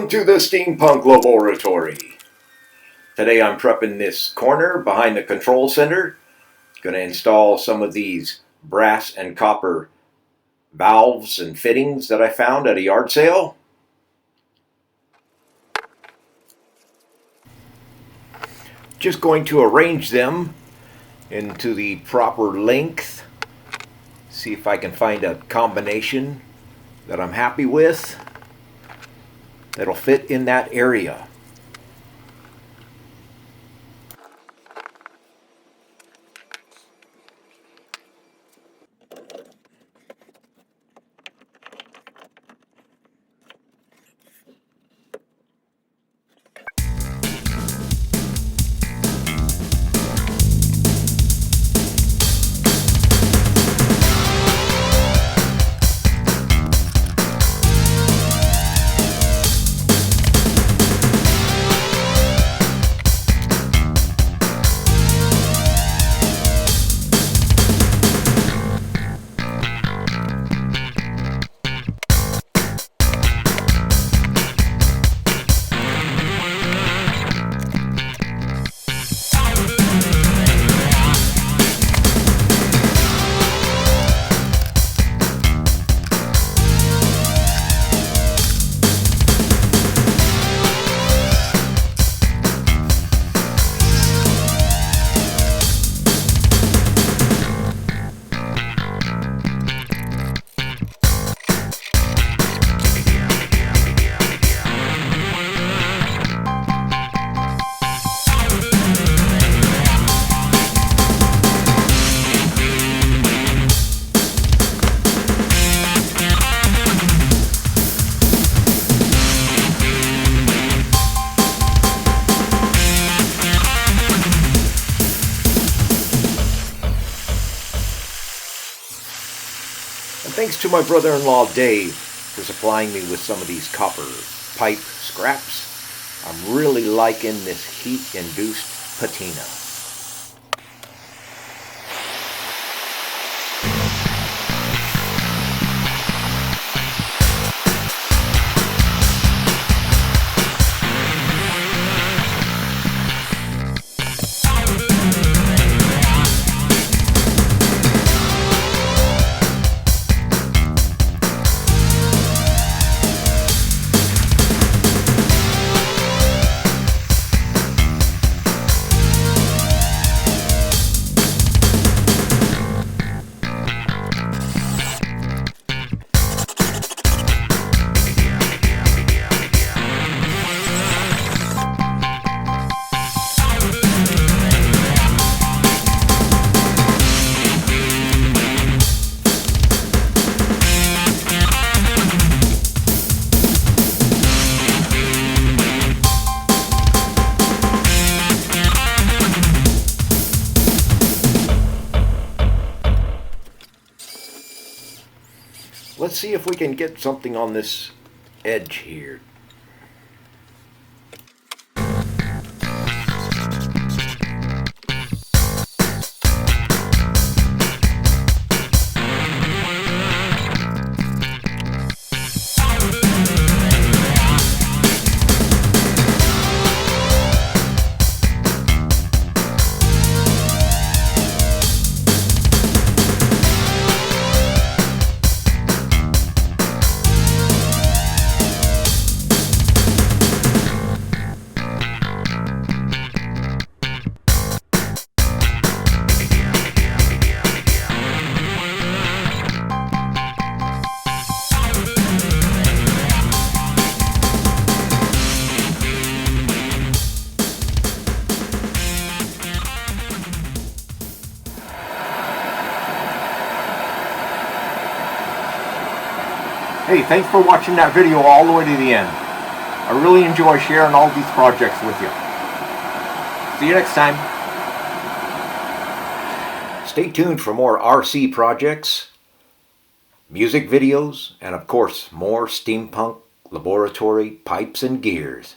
Welcome to the Steampunk Laboratory. Today I'm prepping this corner behind the control center. Going to install some of these brass and copper valves and fittings that I found at a yard sale. Just going to arrange them into the proper length. See if I can find a combination that I'm happy with that'll fit in that area. Thanks to my brother-in-law Dave for supplying me with some of these copper pipe scraps. I'm really liking this heat-induced patina. Let's see if we can get something on this edge here. Hey, thanks for watching that video all the way to the end. I really enjoy sharing all these projects with you. See you next time. Stay tuned for more RC projects, music videos, and of course, more steampunk laboratory pipes and gears.